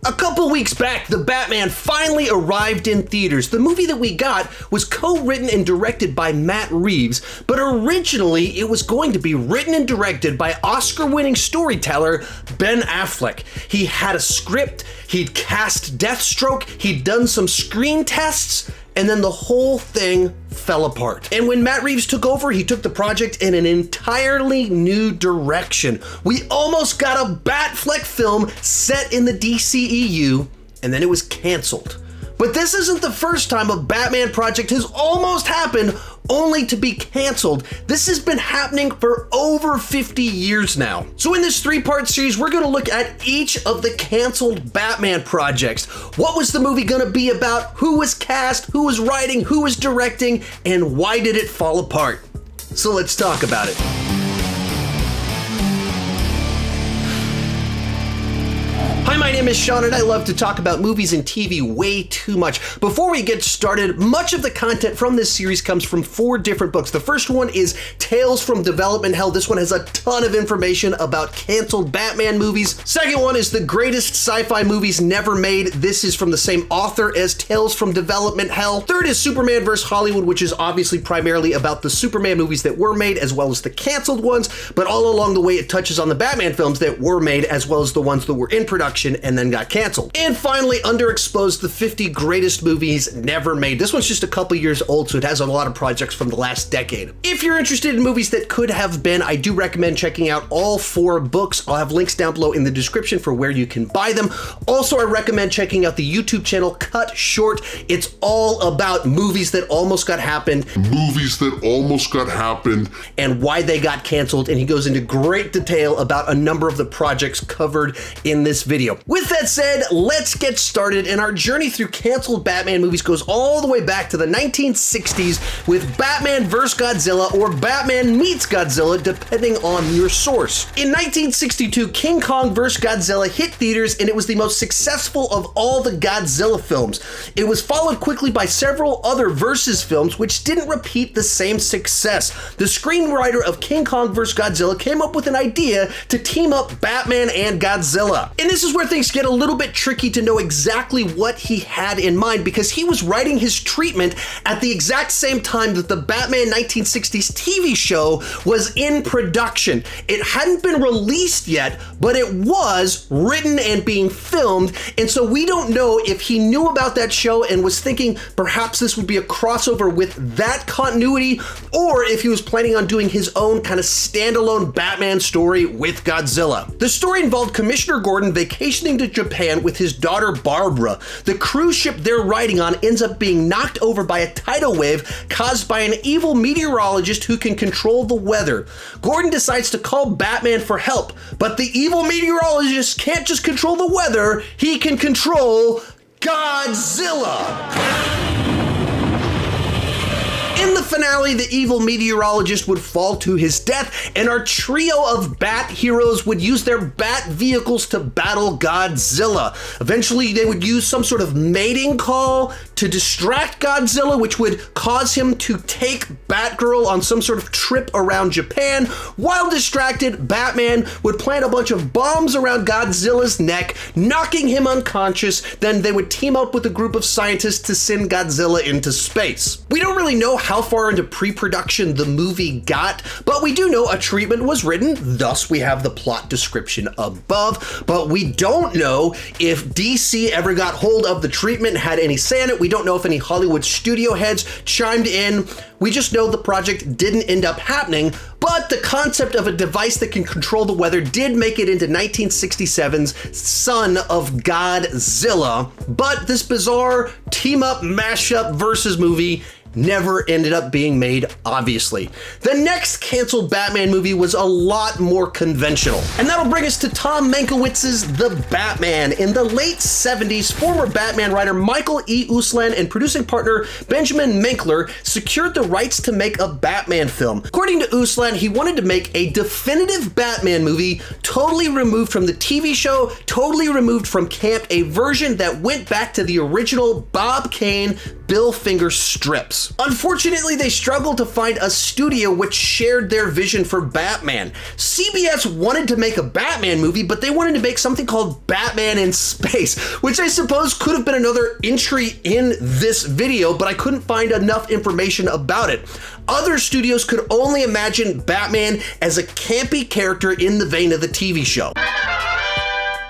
A couple weeks back, The Batman finally arrived in theaters. The movie that we got was co-written and directed by Matt Reeves, but originally it was going to be written and directed by Oscar-winning storyteller Ben Affleck. He had a script, he'd cast Deathstroke, he'd done some screen tests, and then the whole thing fell apart. And when Matt Reeves took over, he took the project in an entirely new direction. We almost got a Batfleck film set in the DCEU, and then it was canceled. But this isn't the first time a Batman project has almost happened only to be canceled. This has been happening for over 50 years now. So in this 3-part series, we're gonna look at each of the canceled Batman projects. What was the movie gonna be about? Who was cast? Who was writing? Who was directing? And why did it fall apart? So let's talk about it. Hi, my name is Sean and I love to talk about movies and TV way too much. Before we get started, much of the content from this series comes from 4 different books. The first one is Tales from Development Hell. This one has a ton of information about canceled Batman movies. Second one is The Greatest Sci-Fi Movies Never Made. This is from the same author as Tales from Development Hell. Third is Superman vs. Hollywood, which is obviously primarily about the Superman movies that were made as well as the canceled ones, but all along the way it touches on the Batman films that were made as well as the ones that were in production and then got canceled. And finally, Underexposed, the 50 greatest movies never made. This one's just a couple years old, so it has a lot of projects from the last decade. If you're interested in movies that could have been, I do recommend checking out all 4 books. I'll have links down below in the description for where you can buy them. Also, I recommend checking out the YouTube channel Cut Short. It's all about movies that almost got happened. And why they got canceled, and he goes into great detail about a number of the projects covered in this video. With that said, let's get started, and our journey through canceled Batman movies goes all the way back to the 1960s with Batman vs. Godzilla or Batman meets Godzilla, depending on your source. In 1962, King Kong vs. Godzilla hit theaters, and it was the most successful of all the Godzilla films. It was followed quickly by several other versus films which didn't repeat the same success. The screenwriter of King Kong vs. Godzilla came up with an idea to team up Batman and Godzilla. And this is where things get a little bit tricky to know exactly what he had in mind, because he was writing his treatment at the exact same time that the Batman 1960s TV show was in production. It hadn't been released yet, but it was written and being filmed, and so we don't know if he knew about that show and was thinking perhaps this would be a crossover with that continuity, or if he was planning on doing his own kind of standalone Batman story with Godzilla. The story involved Commissioner Gordon vacationing to Japan with his daughter Barbara. The cruise ship they're riding on ends up being knocked over by a tidal wave caused by an evil meteorologist who can control the weather. Gordon decides to call Batman for help, but the evil meteorologist can't just control the weather, he can control Godzilla. In the finale, the evil meteorologist would fall to his death, and our trio of Bat heroes would use their Bat vehicles to battle Godzilla. Eventually, they would use some sort of mating call to distract Godzilla, which would cause him to take Batgirl on some sort of trip around Japan. While distracted, Batman would plant a bunch of bombs around Godzilla's neck, knocking him unconscious. Then they would team up with a group of scientists to send Godzilla into space. We don't really know how far into pre-production the movie got, but we do know a treatment was written, thus we have the plot description above, but we don't know if DC ever got hold of the treatment, had any say in it. We don't know if any Hollywood studio heads chimed in. We just know the project didn't end up happening, but the concept of a device that can control the weather did make it into 1967's Son of Godzilla, but this bizarre team-up, mash-up versus movie never ended up being made, obviously. The next canceled Batman movie was a lot more conventional. And that'll bring us to Tom Mankiewicz's The Batman. In the late 70s, former Batman writer Michael E. Uslan and producing partner Benjamin Menkler secured the rights to make a Batman film. According to Uslan, he wanted to make a definitive Batman movie, totally removed from the TV show, totally removed from camp, a version that went back to the original Bob Kane Bill Finger strips. Unfortunately, they struggled to find a studio which shared their vision for Batman. CBS wanted to make a Batman movie, but they wanted to make something called Batman in Space, which I suppose could have been another entry in this video, but I couldn't find enough information about it. Other studios could only imagine Batman as a campy character in the vein of the TV show.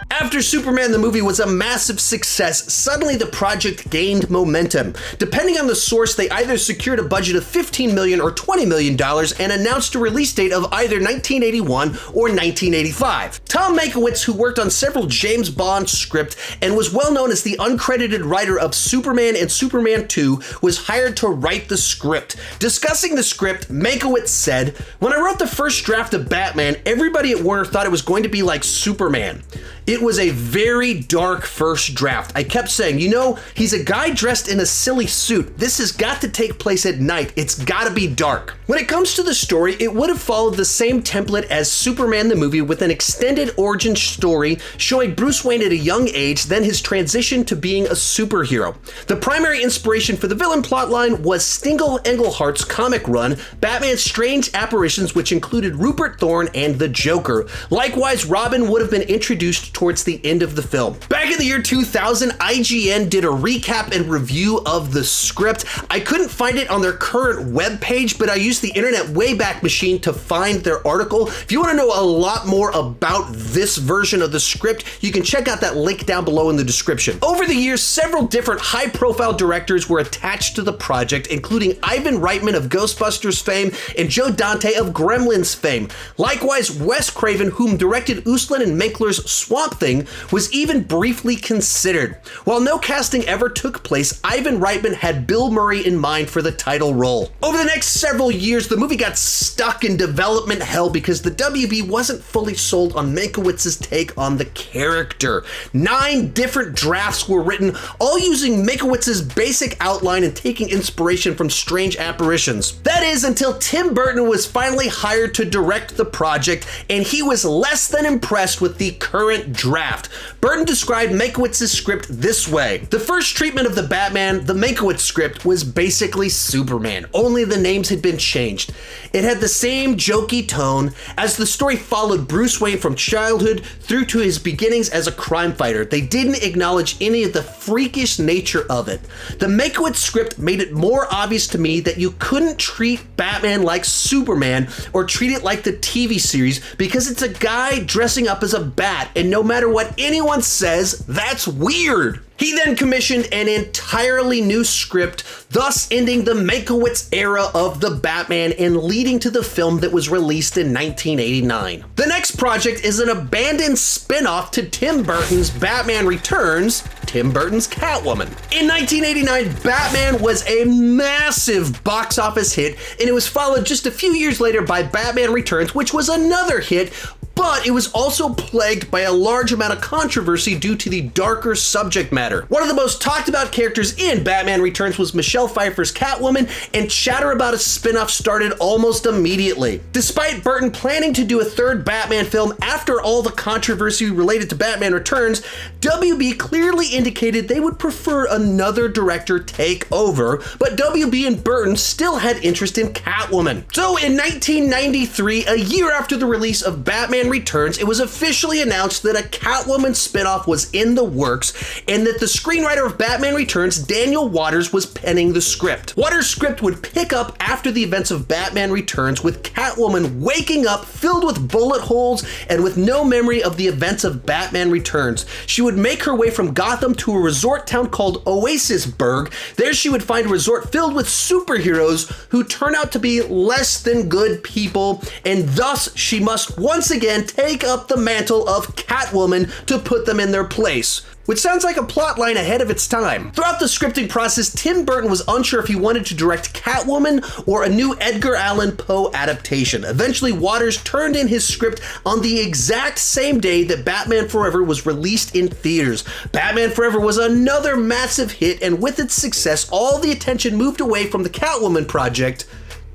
After Superman the movie was a massive success, suddenly the project gained momentum. Depending on the source, they either secured a budget of $15 million or $20 million and announced a release date of either 1981 or 1985. Tom Makiewicxz, who worked on several James Bond scripts and was well known as the uncredited writer of Superman and Superman 2, was hired to write the script. Discussing the script, Makiewicxz said, "When I wrote the first draft of Batman, everybody at Warner thought it was going to be like Superman. It was a very dark first draft. I kept saying, you know, he's a guy dressed in a silly suit. This has got to take place at night. It's gotta be dark." When it comes to the story, it would have followed the same template as Superman the movie, with an extended origin story showing Bruce Wayne at a young age, then his transition to being a superhero. The primary inspiration for the villain plotline was Stingle Englehart's comic run, Batman's Strange Apparitions, which included Rupert Thorne and the Joker. Likewise, Robin would have been introduced towards the end of the film. Back in the year 2000, IGN did a recap and review of the script. I couldn't find it on their current webpage, but I used the Internet Wayback Machine to find their article. If you want to know a lot more about this version of the script, you can check out that link down below in the description. Over the years, several different high-profile directors were attached to the project, including Ivan Reitman of Ghostbusters fame and Joe Dante of Gremlins fame. Likewise, Wes Craven, whom directed Uslan and Minkler's Swamp Thing, was even briefly considered. While no casting ever took place, Ivan Reitman had Bill Murray in mind for the title role. Over the next several years, the movie got stuck in development hell because the WB wasn't fully sold on Mankiewicz's take on the character. 9 different drafts were written, all using Makiewicz's basic outline and taking inspiration from Strange Apparitions. That is, until Tim Burton was finally hired to direct the project, and he was less than impressed with the current draft. Burton described Makiewicz's script this way: "The first treatment of the Batman, the Makiewicz script, was basically Superman, only the names had been changed. It had the same jokey tone, as the story followed Bruce Wayne from childhood through to his beginnings as a crime fighter. They didn't acknowledge any of the freakish nature of it. The Makiewicz script made it more obvious to me that you couldn't treat Batman like Superman or treat it like the TV series, because it's a guy dressing up as a bat, and no matter what anyone says, that's weird." He then commissioned an entirely new script, thus ending the Makiewicz era of the Batman and leading to the film that was released in 1989. The next project is an abandoned spin-off to Tim Burton's Batman Returns, Tim Burton's Catwoman. In 1989, Batman was a massive box office hit, and it was followed just a few years later by Batman Returns, which was another hit, but it was also plagued by a large amount of controversy due to the darker subject matter. One of the most talked about characters in Batman Returns was Michelle Pfeiffer's Catwoman, and chatter about a spin-off started almost immediately. Despite Burton planning to do a third Batman film after all the controversy related to Batman Returns, WB clearly indicated they would prefer another director take over, but WB and Burton still had interest in Catwoman. So in 1993, a year after the release of Batman Returns, it was officially announced that a Catwoman spinoff was in the works, and that the screenwriter of Batman Returns, Daniel Waters, was penning the script. Waters' script would pick up after the events of Batman Returns, with Catwoman waking up filled with bullet holes and with no memory of the events of Batman Returns. She would make her way from Gotham to a resort town called Oasisburg. There she would find a resort filled with superheroes who turn out to be less than good people, and thus she must once again take up the mantle of Catwoman to put them in their place. Which sounds like a plotline ahead of its time. Throughout the scripting process, Tim Burton was unsure if he wanted to direct Catwoman or a new Edgar Allan Poe adaptation. Eventually, Waters turned in his script on the exact same day that Batman Forever was released in theaters. Batman Forever was another massive hit, and with its success, all the attention moved away from the Catwoman project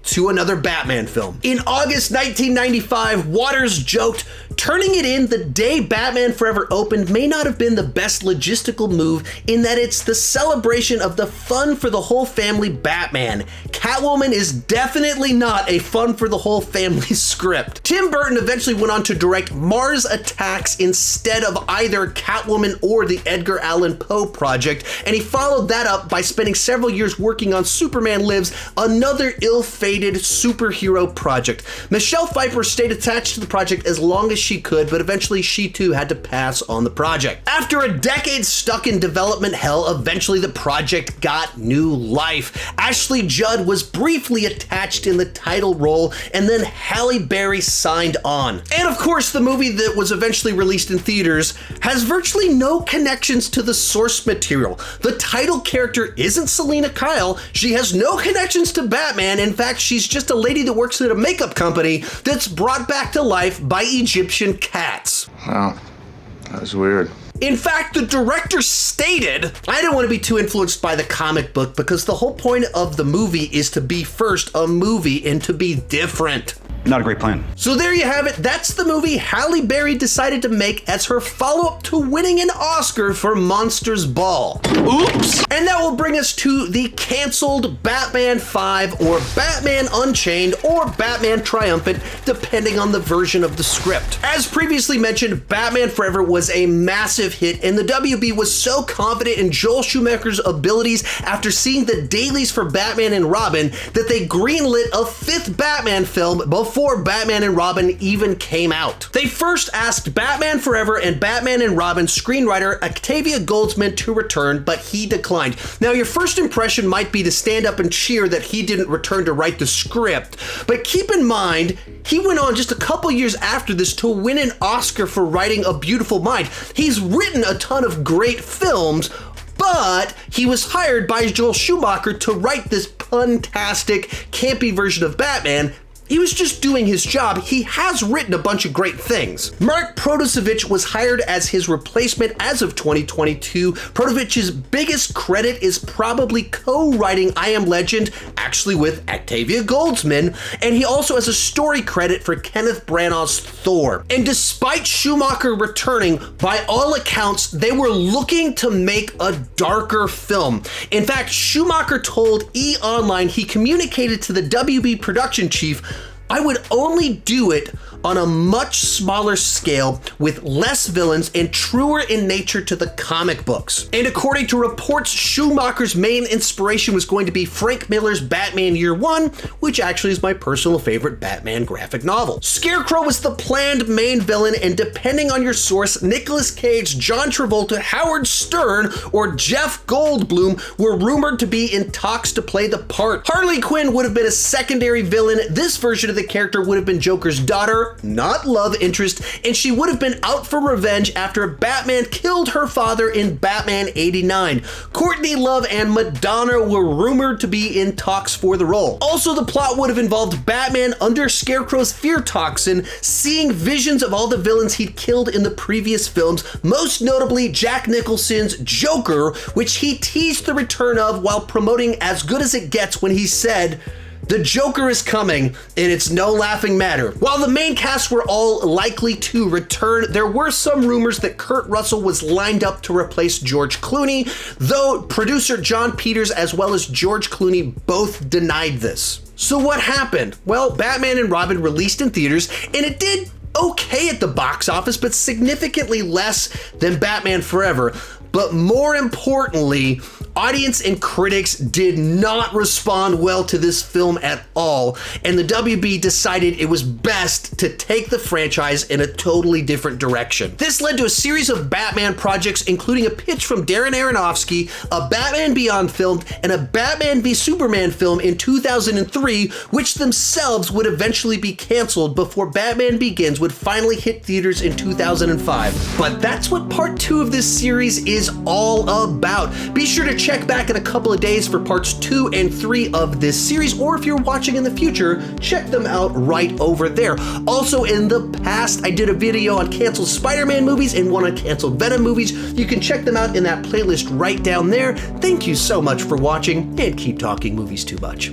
to another Batman film. In August 1995, Waters joked, "Turning it in the day Batman Forever opened may not have been the best logistical move in that it's the celebration of the fun for the whole family Batman. Catwoman is definitely not a fun for the whole family script." Tim Burton eventually went on to direct Mars Attacks instead of either Catwoman or the Edgar Allan Poe project, and he followed that up by spending several years working on Superman Lives, another ill-fated superhero project. Michelle Pfeiffer stayed attached to the project as long as she could, but eventually she too had to pass on the project. After a decade stuck in development hell, eventually the project got new life. Ashley Judd was briefly attached in the title role, and then Halle Berry signed on. And of course, the movie that was eventually released in theaters has virtually no connections to the source material. The title character isn't Selina Kyle. She has no connections to Batman. In fact, she's just a lady that works at a makeup company that's brought back to life by Egyptian cats. Wow, that was weird. In fact, the director stated, "I didn't want to be too influenced by the comic book because the whole point of the movie is to be first a movie and to be different." Not a great plan. So there you have it. That's the movie Halle Berry decided to make as her follow-up to winning an Oscar for Monsters Ball. Oops! And that will bring us to the canceled Batman 5 or Batman Unchained or Batman Triumphant, depending on the version of the script. As previously mentioned, Batman Forever was a massive hit, and the WB was so confident in Joel Schumacher's abilities after seeing the dailies for Batman and Robin that they greenlit a 5th Batman film before Batman and Robin even came out. They first asked Batman Forever and Batman and Robin screenwriter Octavia Goldsman to return, but he declined. Now, your first impression might be to stand up and cheer that he didn't return to write the script, but keep in mind, he went on just a couple years after this to win an Oscar for writing A Beautiful Mind. He's written a ton of great films, but he was hired by Joel Schumacher to write this pun-tastic, campy version of Batman. He was just doing his job. He has written a bunch of great things. Mark Protosevich was hired as his replacement as of 2022. Protosevich's biggest credit is probably co-writing I Am Legend, actually with Octavia Goldsman, and he also has a story credit for Kenneth Branagh's Thor. And despite Schumacher returning, by all accounts, they were looking to make a darker film. In fact, Schumacher told E! Online he communicated to the WB production chief, "I would only do it on a much smaller scale with less villains and truer in nature to the comic books." And according to reports, Schumacher's main inspiration was going to be Frank Miller's Batman Year One, which actually is my personal favorite Batman graphic novel. Scarecrow was the planned main villain, and depending on your source, Nicolas Cage, John Travolta, Howard Stern, or Jeff Goldblum were rumored to be in talks to play the part. Harley Quinn would have been a secondary villain. This version of the character would have been Joker's daughter, not love interest, and she would have been out for revenge after Batman killed her father in Batman 89. Courtney Love and Madonna were rumored to be in talks for the role. Also, the plot would have involved Batman under Scarecrow's fear toxin, seeing visions of all the villains he'd killed in the previous films, most notably Jack Nicholson's Joker, which he teased the return of while promoting As Good As It Gets when he said, "The Joker is coming, and it's no laughing matter." While the main cast were all likely to return, there were some rumors that Kurt Russell was lined up to replace George Clooney, though producer John Peters as well as George Clooney both denied this. So what happened? Well, Batman and Robin released in theaters, and it did okay at the box office, but significantly less than Batman Forever. But more importantly, audience and critics did not respond well to this film at all, and the WB decided it was best to take the franchise in a totally different direction. This led to a series of Batman projects, including a pitch from Darren Aronofsky, a Batman Beyond film, and a Batman v Superman film in 2003, which themselves would eventually be canceled before Batman Begins would finally hit theaters in 2005. But that's what part 2 of this series is all about. Be sure to check back in a couple of days for parts 2 and 3 of this series, or if you're watching in the future, check them out right over there. Also, in the past, I did a video on canceled Spider-Man movies and one on canceled Venom movies. You can check them out in that playlist right down there. Thank you so much for watching, and keep talking movies too much.